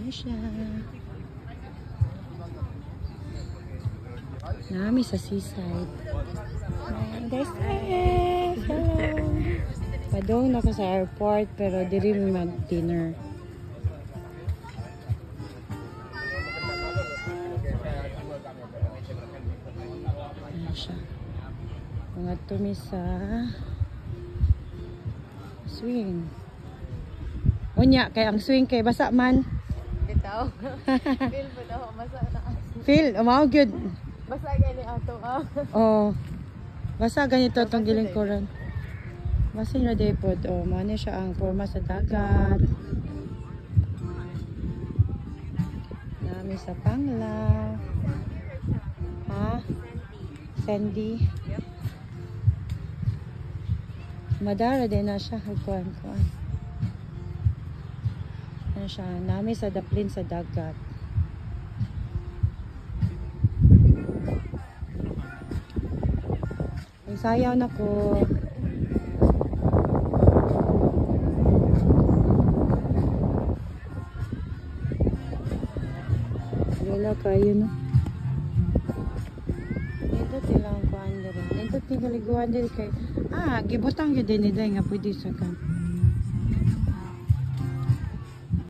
Ano siya? Nami sa seaside. Guys, hello! Padong na ko sa airport pero diri mi mag-dinner. Ano siya? Mga tumi sa swing. Unya, kay ang swing kay basa man. Bitaw. Feel po daw, basa na. Feel, umao gyud. Basa gani ato Oh. Basa ganito tong gilingkuran. Basa na day pod. Oh, mano siya ang forma sa dagat. Nami sa Panglao. Ha? Sandy. Madara din na siya. Kuan. Ano siya? Nami sa daplin sa dagat. Sayaw na ko. Wala kayo no. Ito tilang kuan diri. Ito tingaliguan diri kay gibutang gyud din nila nga pwede sa kan.